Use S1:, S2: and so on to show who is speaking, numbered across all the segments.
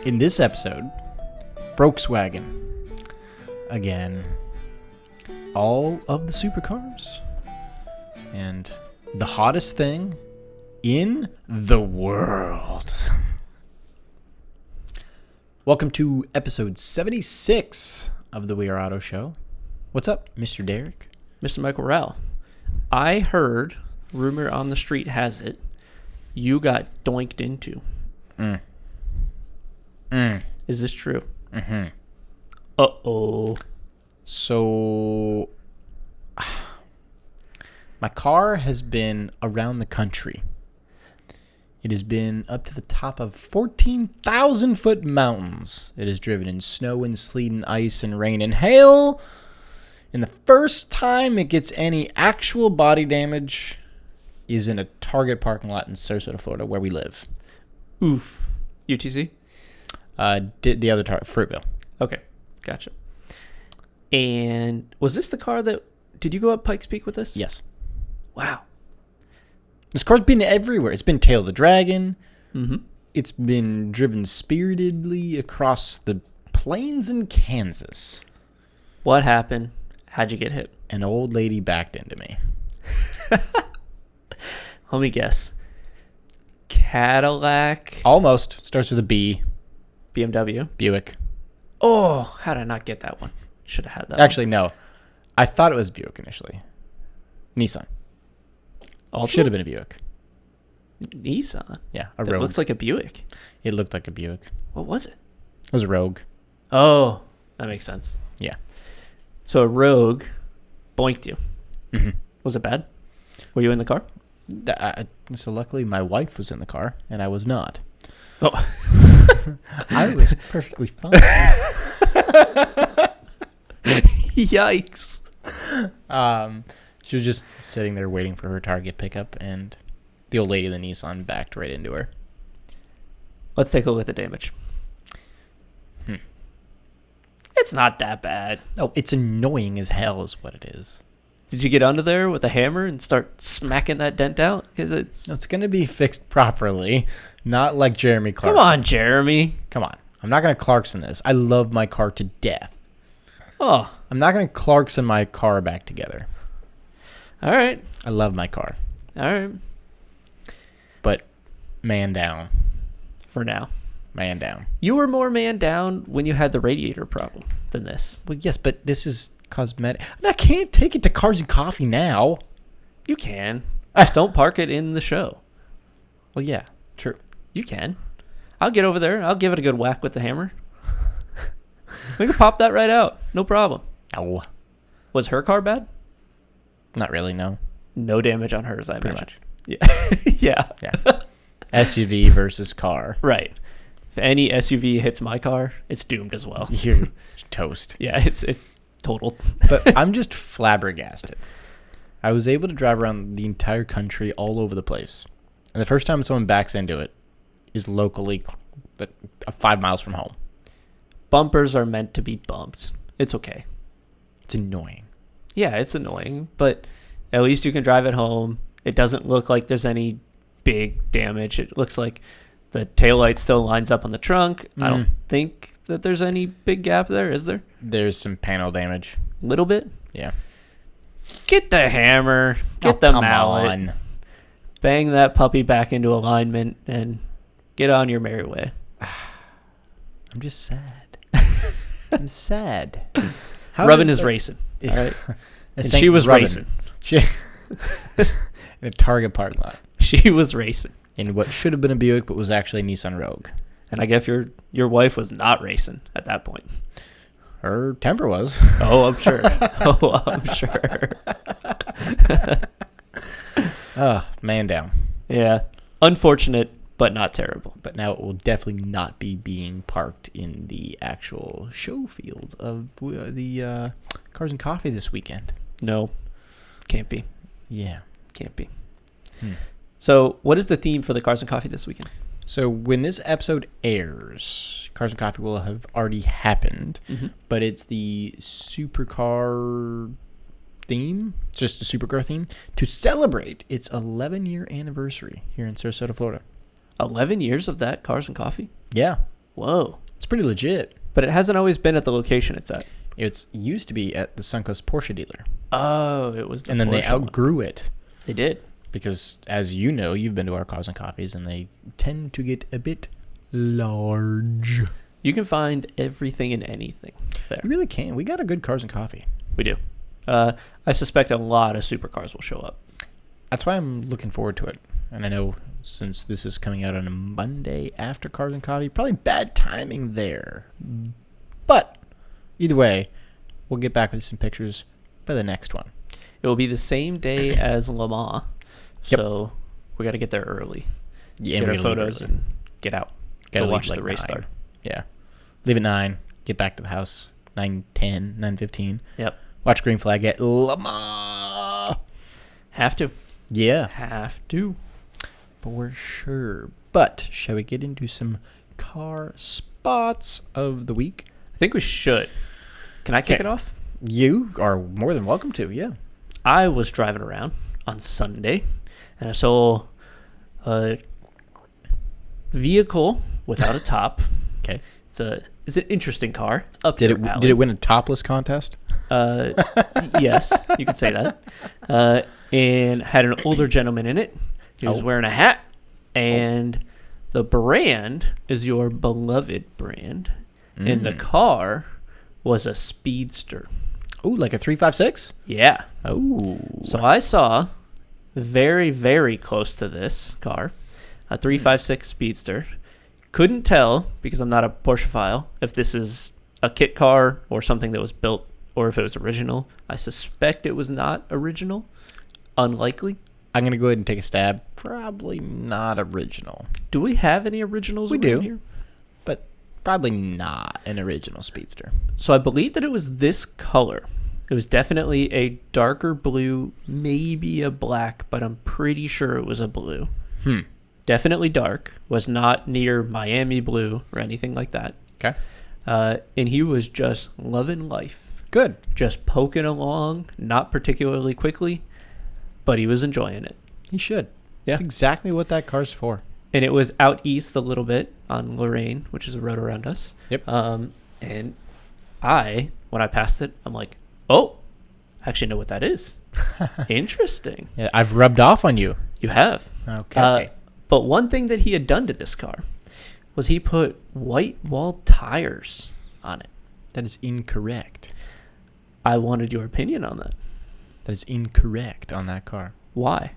S1: In this episode, Brokeswagen. Again, all of the supercars. And the hottest thing in the world. Welcome to episode 76 of the We Are Auto Show. What's up, Mr. Derek?
S2: Mr. Michael Rowell. I heard, rumor on the street has it, you got doinked into. Is this true?
S1: Mm-hmm.
S2: Uh-oh.
S1: So, my car has been around the country. It has been up to the top of 14,000-foot mountains. It has driven in snow and sleet and ice and rain and hail. And the first time it gets any actual body damage is in a Target parking lot in Sarasota, Florida, where we live.
S2: Oof. UTC?
S1: The other Target, Fruitville.
S2: Okay, gotcha. And was this the car that... Did you go up Pikes Peak with this?
S1: Yes.
S2: Wow.
S1: This car's been everywhere. It's been Tail of the Dragon.
S2: Mm-hmm.
S1: It's been driven spiritedly across the plains in Kansas.
S2: What happened? How'd you get hit?
S1: An old lady backed into me.
S2: Let me guess. Cadillac?
S1: Almost. Starts with a B.
S2: BMW?
S1: Buick.
S2: Oh, how did I not get that one? Should have had that
S1: Actually, no. I thought it was Buick initially. Nissan.
S2: one.
S1: Should have been a Buick.
S2: Nissan?
S1: Yeah, a
S2: That
S1: Rogue.
S2: looks like a Buick.
S1: It looked like a Buick.
S2: What was it?
S1: It was a Rogue.
S2: Oh, that makes sense.
S1: Yeah.
S2: So a Rogue boinked you.
S1: Mm-hmm.
S2: Was it bad? Were you in the car?
S1: So luckily my wife was in the car, and I was not.
S2: Oh.
S1: I was perfectly fine.
S2: Yikes.
S1: She was just sitting there waiting for her Target pickup, and the old lady in the Nissan backed right into her.
S2: Let's take a look at the damage. It's not that bad.
S1: No, it's annoying as hell is what it is.
S2: Did you get under there with a hammer and start smacking that dent out? Because
S1: It's going to be fixed properly, not like Jeremy Clarkson.
S2: Come on, Jeremy.
S1: Come on. I'm not going to Clarkson this. I love my car to death.
S2: Oh.
S1: I'm not going to Clarkson my car back together.
S2: All right.
S1: I love my car.
S2: All right.
S1: But man down.
S2: For now.
S1: Man down.
S2: You were more man down when you had the radiator problem than this.
S1: Well, yes, but this is cosmetic. And I can't take it to Cars and Coffee now.
S2: You can. Just don't park it in the show.
S1: Well, yeah, true.
S2: You can. I'll get over there. I'll give it a good whack with the hammer. We can pop that right out. No problem.
S1: No.
S2: Was her car bad?
S1: Not really, no.
S2: No damage on hers, I
S1: Pretty
S2: imagine.
S1: much.
S2: Yeah.
S1: Yeah. SUV versus car.
S2: Right. If any SUV hits my car, it's doomed as well.
S1: You're toast.
S2: Yeah, it's total.
S1: But I'm just flabbergasted. I was able to drive around the entire country all over the place. And the first time someone backs into it is locally 5 miles from home.
S2: Bumpers are meant to be bumped. It's okay.
S1: It's annoying.
S2: Yeah, it's annoying, but at least you can drive it home. It doesn't look like there's any big damage. It looks like the taillight still lines up on the trunk. I don't think that there's any big gap there, is there?
S1: There's some panel damage.
S2: A little bit?
S1: Yeah.
S2: Get the hammer. Get the mallet.
S1: On.
S2: Bang that puppy back into alignment and get on your merry way.
S1: I'm just sad. I'm sad.
S2: Rubbin is racing. All right? And she was racing.
S1: She in a Target parking lot.
S2: She was racing.
S1: In what should have been a Buick, but was actually a Nissan Rogue.
S2: And I guess your wife was not racing at that point.
S1: Her temper was.
S2: Oh, I'm sure. Oh, I'm sure.
S1: Oh, man down.
S2: Yeah. Unfortunate, but not terrible.
S1: But now it will definitely not be being parked in the actual show field of the Cars and Coffee this weekend.
S2: No. Can't be.
S1: Yeah.
S2: Can't be. So, what is the theme for the Cars and Coffee this weekend?
S1: So, when this episode airs, Cars and Coffee will have already happened, but it's the supercar theme, just a supercar theme, to celebrate its 11-year anniversary here in Sarasota, Florida.
S2: 11 years of that, Cars and Coffee?
S1: Yeah.
S2: Whoa.
S1: It's pretty legit.
S2: But it hasn't always been at the location it's at.
S1: It's used to be at the Suncoast Porsche dealer.
S2: Oh, it was the
S1: And then they
S2: Porsche
S1: outgrew it.
S2: They did.
S1: Because, as you know, you've been to our Cars and Coffees, and they tend to get a bit large.
S2: You can find everything and anything there.
S1: You really can. We got a good Cars and Coffee.
S2: We do. I suspect a lot of supercars will show up.
S1: That's why I'm looking forward to it. And I know since this is coming out on a Monday after Cars and Coffee, probably bad timing there. But either way, we'll get back with some pictures for the next one.
S2: It will be the same day as Le Mans, so we got to get there early.
S1: Yeah,
S2: get our photos and get out.
S1: Gotta
S2: Go watch
S1: leave
S2: the race
S1: 9.
S2: start.
S1: Yeah. Leave at 9. Get back to the house 9:10, 9:15.
S2: Yep.
S1: Watch Green Flag at Le Mans.
S2: Have to.
S1: Yeah.
S2: Have to.
S1: For sure. But shall we get into some car spots of the week?
S2: I think we should. Can I kick it off?
S1: You are more than welcome to, yeah.
S2: I was driving around on Sunday, and I saw a vehicle without a top.
S1: Okay.
S2: It's an interesting car. It's up
S1: Did
S2: your alley.
S1: it win a topless contest?
S2: Yes, you could say that. And had an older gentleman in it. He was wearing a hat, and the brand is your beloved brand, and the car was a speedster.
S1: Oh, like a 356?
S2: Yeah.
S1: Oh.
S2: So I saw very, very close to this car, a 356 Speedster. Couldn't tell, because I'm not a Porscheophile, if this is a kit car or something that was built or if it was original. I suspect it was not original. Unlikely.
S1: I'm going to go ahead and take a stab. Probably not original.
S2: Do we have any originals
S1: We
S2: around
S1: do.
S2: here?
S1: But probably not an original Speedster.
S2: So I believe that it was this color. It was definitely a darker blue, maybe a black, but I'm pretty sure it was a blue. Definitely dark. Was not near Miami blue or anything like that.
S1: Okay.
S2: And he was just loving life.
S1: Good.
S2: Just poking along, not particularly quickly, but he was enjoying it.
S1: He should.
S2: Yeah.
S1: That's exactly what that car's for.
S2: And it was out east a little bit on Lorraine, which is a road around us.
S1: Yep.
S2: And when I passed it, I'm like, oh, I actually know what that is. Interesting.
S1: Yeah, I've rubbed off on you.
S2: You have.
S1: Okay.
S2: But one thing that he had done to this car was he put white wall tires on it.
S1: That is incorrect.
S2: I wanted your opinion on that.
S1: That is incorrect on that car.
S2: Why?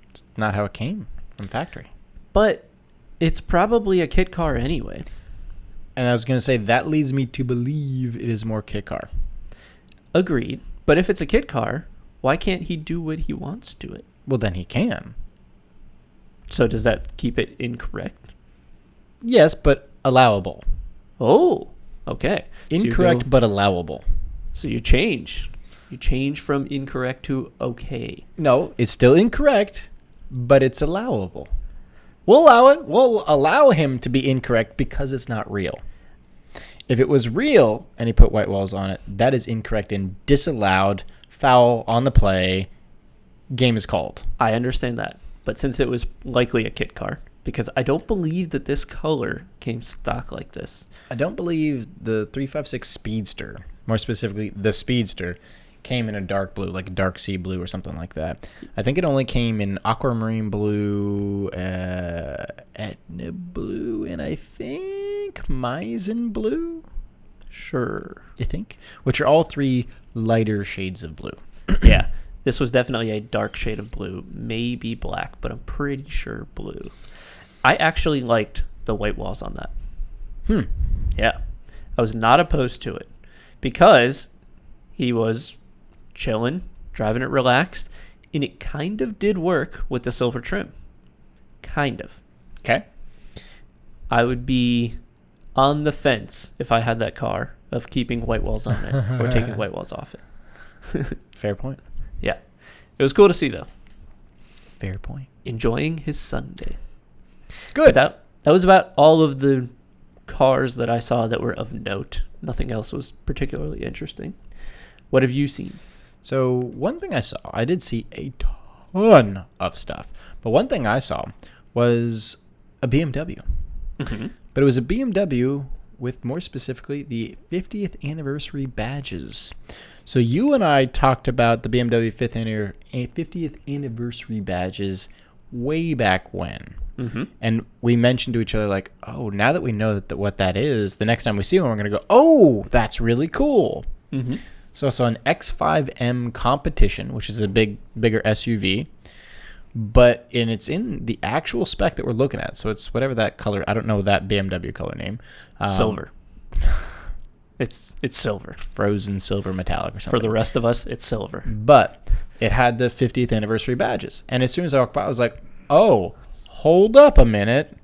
S1: It's not how it came from factory.
S2: But it's probably a kit car anyway.
S1: And I was going to say, that leads me to believe it is more kit car.
S2: Agreed. But if it's a kit car, why can't he do what he wants to it?
S1: Well, then he can.
S2: So does that keep it incorrect?
S1: Yes, but allowable.
S2: Oh, okay.
S1: Incorrect, but allowable.
S2: So you change. You change from incorrect to okay.
S1: No, it's still incorrect, but it's allowable. We'll allow it. We'll allow him to be incorrect because it's not real. If it was real and he put white walls on it, that is incorrect and disallowed. Foul on the play. Game is called.
S2: I understand that. But since it was likely a kit car, because I don't believe that this color came stock like this.
S1: I don't believe the 356 Speedster, more specifically the Speedster, came in a dark blue, like a dark sea blue or something like that. I think it only came in aquamarine blue, Etna blue, and I think Meissen blue.
S2: Sure.
S1: I think, which are all three lighter shades of blue.
S2: Yeah. This was definitely a dark shade of blue, maybe black, but I'm pretty sure blue. I actually liked the white walls on that. Yeah. I was not opposed to it because he was chilling, driving it relaxed, and it kind of did work with the silver trim. Kind of.
S1: Okay.
S2: I would be on the fence if I had that car of keeping white walls on it or taking white walls off it.
S1: Fair point.
S2: Yeah. It was cool to see, though.
S1: Fair point.
S2: Enjoying his Sunday.
S1: Good.
S2: But that was about all of the cars that I saw that were of note. Nothing else was particularly interesting. What have you seen?
S1: So one thing I saw, I did see a ton of stuff, but one thing I saw was a BMW. But it was a BMW with, more specifically, the 50th anniversary badges. So you and I talked about the BMW 50th anniversary badges way back when.
S2: Mm-hmm.
S1: And we mentioned to each other, like, oh, now that we know what that is, the next time we see one, we're going to go, oh, that's really cool.
S2: Mm-hmm.
S1: So I saw an X5M Competition, which is a bigger SUV. But it's in the actual spec that we're looking at. So it's whatever that color. I don't know that BMW color name.
S2: Silver. It's silver.
S1: Frozen silver metallic or something.
S2: For the rest of us, it's silver.
S1: But it had the 50th anniversary badges. And as soon as I walked by, I was like, oh, hold up a minute.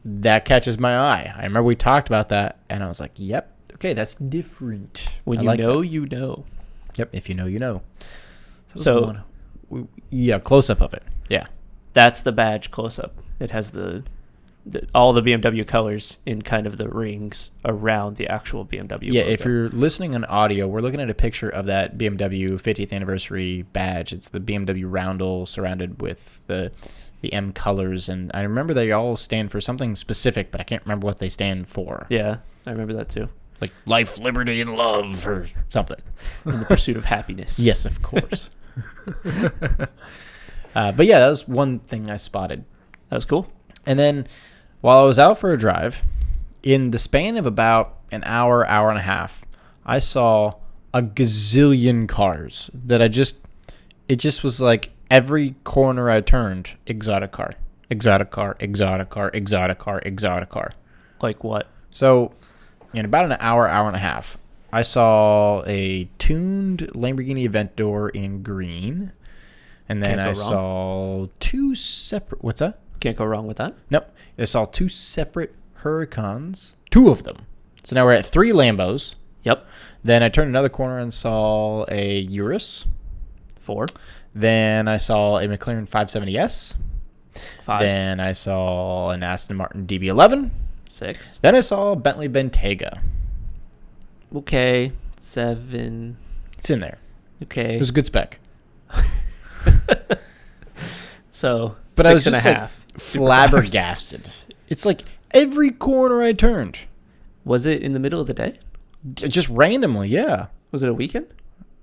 S1: That catches my eye. I remember we talked about that. And I was like, yep. Okay, that's different.
S2: When you know, you know.
S1: Yep, if you know, you know.
S2: So
S1: yeah, close-up of it. Yeah.
S2: That's the badge close-up. It has all the BMW colors in kind of the rings around the actual BMW
S1: Yeah,
S2: logo.
S1: if you're listening on audio, we're looking at a picture of that BMW 50th anniversary badge. It's the BMW roundel surrounded with the M colors. And I remember they all stand for something specific, but I can't remember what they stand for.
S2: Yeah, I remember that too.
S1: Like life, liberty, and love or something.
S2: In the pursuit of happiness.
S1: Yes, of course. But yeah, that was one thing I spotted.
S2: That was cool.
S1: And then while I was out for a drive, in the span of about an hour and a half, I saw a gazillion cars that it just was like every corner I turned, exotic car, exotic car, exotic car, exotic car, exotic car.
S2: Like what?
S1: So in about an hour and a half, I saw a tuned Lamborghini Aventador in green. And then I saw two separate... What's that?
S2: Can't go wrong with that.
S1: Nope. I saw two separate Huracans. Two of them. So now we're at 3 Lambos.
S2: Yep.
S1: Then I turned another corner and saw a Urus.
S2: 4.
S1: Then I saw a McLaren 570S.
S2: 5.
S1: Then I saw an Aston Martin DB11.
S2: 6.
S1: Then I saw a Bentley Bentayga.
S2: Okay. 7.
S1: It's in there.
S2: Okay.
S1: It was a good spec.
S2: So,
S1: but
S2: 6
S1: I was
S2: and
S1: just
S2: a
S1: like
S2: half.
S1: flabbergasted. It's like every corner I turned.
S2: Was it in the middle of the day?
S1: Just randomly, yeah.
S2: Was it a weekend?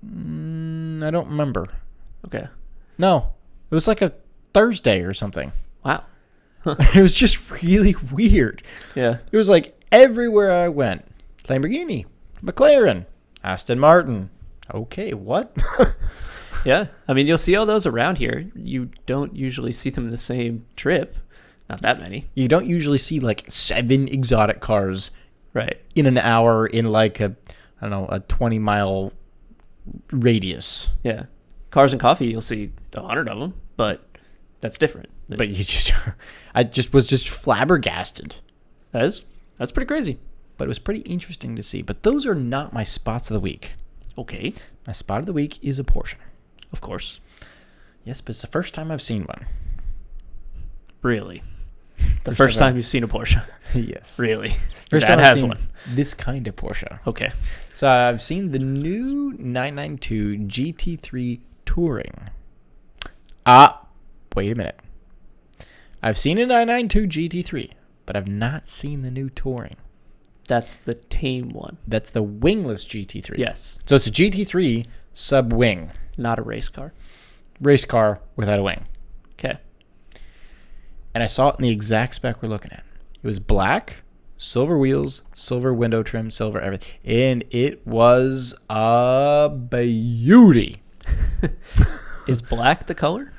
S1: I don't remember.
S2: Okay.
S1: No. It was like a Thursday or something.
S2: Wow.
S1: It was just really weird.
S2: Yeah.
S1: It was like everywhere I went. Lamborghini, McLaren, Aston Martin. Okay, what?
S2: Yeah. I mean, you'll see all those around here. You don't usually see them in the same trip. Not that many.
S1: You don't usually see like 7 exotic cars
S2: Right.
S1: in an hour in like a 20-mile radius.
S2: Yeah. Cars and coffee, you'll see 100 of them, but that's different.
S1: But I was flabbergasted.
S2: That's pretty crazy.
S1: But it was pretty interesting to see. But those are not my spots of the week.
S2: Okay.
S1: My spot of the week is a Porsche.
S2: Of course.
S1: Yes, but it's the first time I've seen one.
S2: Really? The first time you've seen a Porsche?
S1: Yes.
S2: Really?
S1: First
S2: Dad
S1: time I've
S2: has
S1: seen
S2: one.
S1: this kind of Porsche.
S2: Okay.
S1: So I've seen the new 992 GT3 Touring. Wait a minute. I've seen a 992 GT3, but I've not seen the new Touring.
S2: That's the tame one.
S1: That's the wingless GT3.
S2: Yes.
S1: So it's a GT3 sub-wing.
S2: Not a race car.
S1: Race car without a wing.
S2: Okay.
S1: And I saw it in the exact spec we're looking at. It was black, silver wheels, silver window trim, silver everything. And it was a beauty.
S2: Is black the color?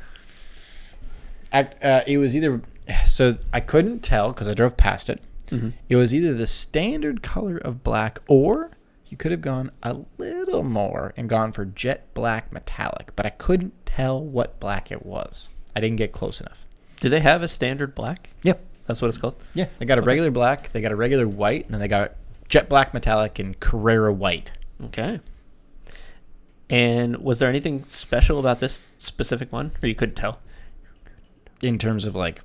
S1: It was either... So I couldn't tell because I drove past it.
S2: Mm-hmm.
S1: It was either the standard color of black or you could have gone a little more and gone for jet black metallic. But I couldn't tell what black it was. I didn't get close enough.
S2: Do they have a standard black?
S1: Yep.
S2: That's what it's called?
S1: Yeah. They got a regular black. They got a regular white. And then they got jet black metallic and Carrera white.
S2: Okay. And was there anything special about this specific one? Or you couldn't tell?
S1: In terms of like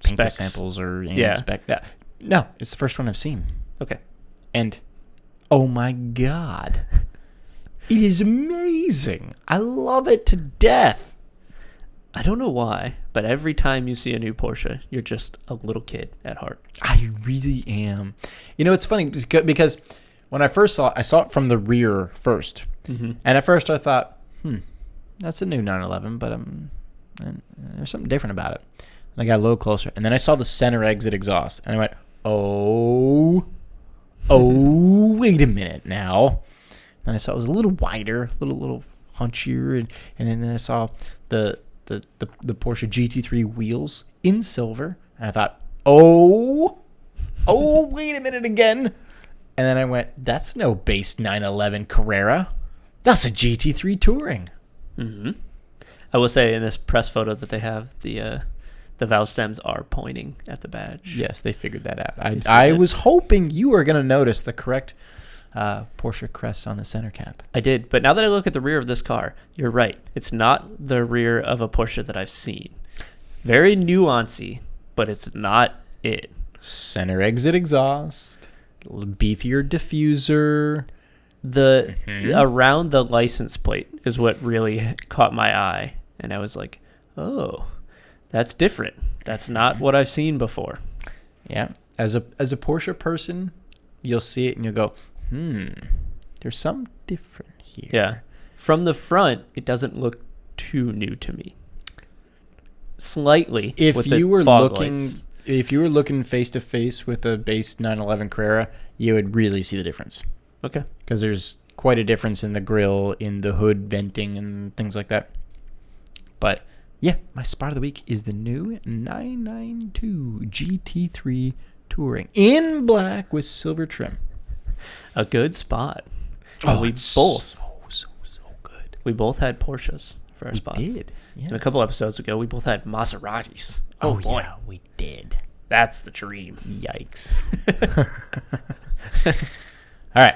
S1: paint
S2: Specs.
S1: samples or any
S2: Yeah.
S1: spec. No, it's the first one I've seen.
S2: Okay.
S1: And oh my God. It is amazing. I love it to death.
S2: I don't know why, but every time you see a new Porsche, you're just a little kid at heart.
S1: I really am. It's funny because when I first saw it, I saw it from the rear first.
S2: Mm-hmm.
S1: And at first I thought, that's a new 911, but there's something different about it. And I got a little closer. And then I saw the center exit exhaust. And I went, oh, wait a minute now. And I saw it was a little wider, a little hunchier. And then I saw the Porsche GT3 wheels in silver. And I thought, oh, wait a minute again. And then I went, that's no base 911 Carrera. That's a GT3 Touring.
S2: Mm-hmm. I will say in this press photo that they have, the valve stems are pointing at the badge.
S1: Yes, they figured that out. I was hoping you were going to notice the correct Porsche crest on the center cap.
S2: I did, but now that I look at the rear of this car, you're right. It's not the rear of a Porsche that I've seen. Very nuancy, but it's not it.
S1: Center exit exhaust, a little beefier diffuser.
S2: Around the license plate is what really caught my eye, and I was like, oh, that's different. That's not what I've seen before.
S1: Yeah, as a Porsche person, you'll see it and you'll go, there's something different here.
S2: Yeah, from the front, it doesn't look too new to me. Slightly.
S1: If you were looking face to face with a base 911 Carrera, you would really see the difference.
S2: Okay.
S1: Because there's quite a difference in the grille, in the hood venting, and things like that. But yeah, my spot of the week is the new 992 GT3 Touring in black with silver trim.
S2: A good spot.
S1: Oh,
S2: we
S1: both so good.
S2: We both had Porsches for our spots.
S1: We did. Yes.
S2: And a couple episodes ago, we both had Maseratis. Oh boy,
S1: yeah, we did.
S2: That's the dream.
S1: Yikes. All right.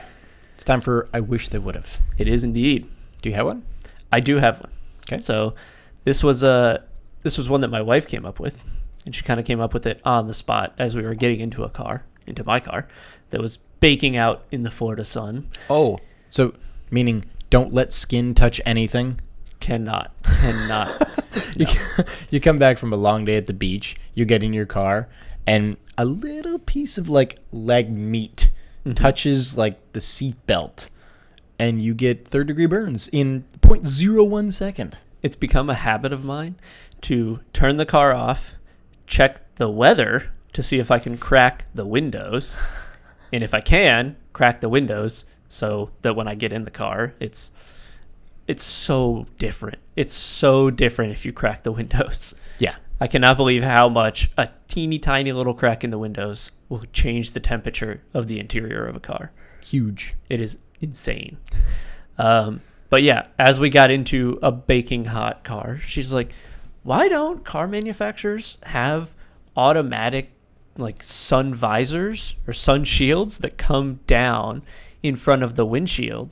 S1: It's time for I Wish They Would Have.
S2: It is indeed.
S1: Do you have one?
S2: I do have one.
S1: Okay.
S2: So this was one that my wife came up with, and she kind of came up with it on the spot as we were getting into my car, that was baking out in the Florida sun.
S1: Oh, so meaning don't let skin touch anything?
S2: Cannot.
S1: You come back from a long day at the beach, you get in your car, and a little piece of like leg meat touches like the seat belt, and you get third-degree burns in 0.01 second.
S2: It's become a habit of mine to turn the car off, check the weather to see if I can crack the windows, and if I can, crack the windows so that when I get in the car, it's so different. It's so different if you crack the windows.
S1: Yeah.
S2: I cannot believe how much a teeny tiny little crack in the windows will change the temperature of the interior of a car.
S1: Huge.
S2: It is insane. But yeah, as we got into a baking hot car, she's like, why don't car manufacturers have automatic like sun visors or sun shields that come down in front of the windshield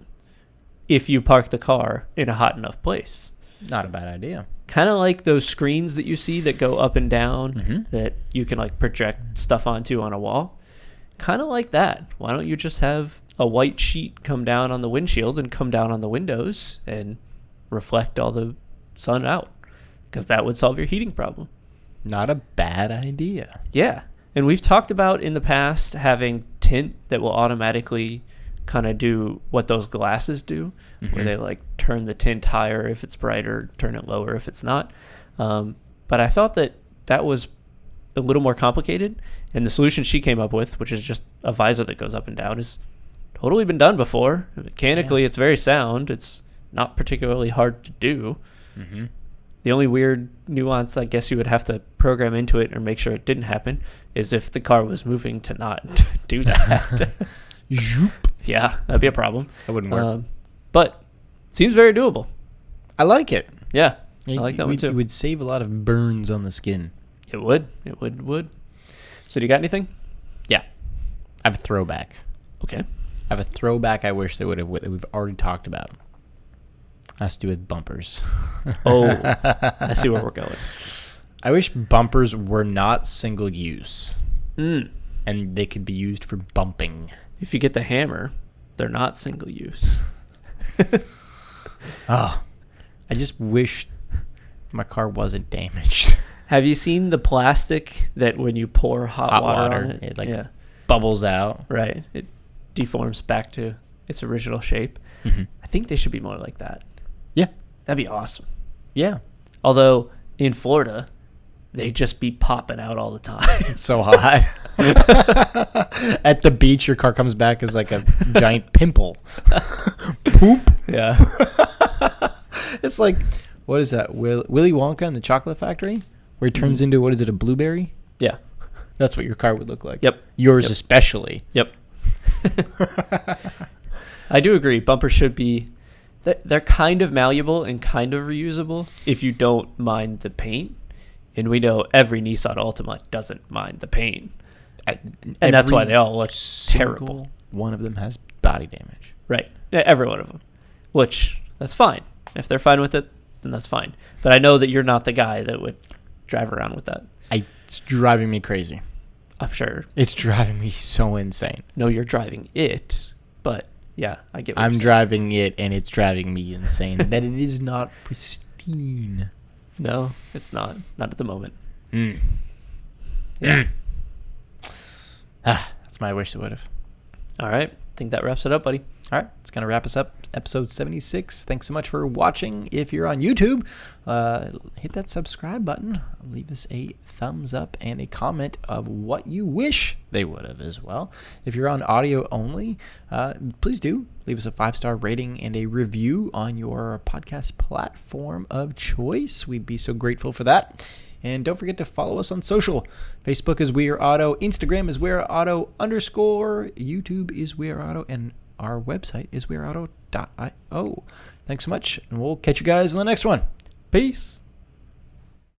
S2: if you park the car in a hot enough place?
S1: Not a bad idea.
S2: Kind of like those screens that you see that go up and down that you can like project stuff onto on a wall. Kind of like that. Why don't you just have a white sheet come down on the windshield and come down on the windows and reflect all the sun out? Because that would solve your heating problem.
S1: Not a bad idea.
S2: Yeah. And we've talked about in the past having tint that will automatically kind of do what those glasses do, where they like turn the tint higher if it's brighter, turn it lower if it's not. But I thought that was a little more complicated, and the solution she came up with, which is just a visor that goes up and down, has totally been done before. Mechanically, It's very sound. It's not particularly hard to do. The only weird nuance I guess you would have to program into it or make sure it didn't happen is if the car was moving to not do that. Yeah, that'd be a problem.
S1: That wouldn't work.
S2: But it seems very doable.
S1: I like it.
S2: Yeah, I like that one too.
S1: It would save a lot of burns on the skin.
S2: It would. So do you got anything?
S1: Yeah. I have a throwback.
S2: Okay.
S1: I have a throwback I wish they would have, that we've already talked about. Has to do with bumpers.
S2: Oh, I see where we're going.
S1: I wish bumpers were not single use.
S2: And
S1: they could be used for bumping.
S2: If you get the hammer, they're not single use.
S1: I just wish My car wasn't damaged.
S2: Have you seen the plastic that when you pour hot water on it,
S1: bubbles out?
S2: Right. It deforms back to its original shape.
S1: Mm-hmm.
S2: I think they should be more like that.
S1: Yeah.
S2: That'd be awesome.
S1: Yeah.
S2: Although in Florida, they just be popping out all the time.
S1: It's so hot. At the beach, your car comes back as like a giant pimple. Poop.
S2: Yeah.
S1: It's like, what is that? Willy Wonka in the Chocolate Factory? Where he turns into, what is it, a blueberry?
S2: Yeah.
S1: That's what your car would look like.
S2: Yep.
S1: Yours especially.
S2: Yep. I do agree. Bumpers should be, they're kind of malleable and kind of reusable if you don't mind the paint. And we know every Nissan Altima doesn't mind the paint. And that's why they all look terrible.
S1: One of them has body damage. Right.
S2: Yeah, every one of them. Which, that's fine. If they're fine with it, then that's fine. But I know that you're not the guy that would drive around with that.
S1: It's driving me crazy.
S2: I'm sure.
S1: It's driving me so insane.
S2: No, you're driving it, but yeah, I get what
S1: I'm
S2: you're saying.
S1: driving it, and it's driving me insane that it is not pristine.
S2: No, it's not. Not at the moment.
S1: Mm.
S2: Yeah.
S1: That's my wish it would have.
S2: All right. I think that wraps it up, buddy.
S1: All right, it's going to wrap us up. Episode 76. Thanks so much for watching. If you're on YouTube, hit that subscribe button. Leave us a thumbs up and a comment of what you wish they would have as well. If you're on audio only, please do leave us a 5-star rating and a review on your podcast platform of choice. We'd be so grateful for that. And don't forget to follow us on social. Facebook is We Are Auto. Instagram is We Are Auto _. YouTube is We Are Auto. And our website is weareauto.io. Thanks so much, and we'll catch you guys in the next one.
S2: Peace.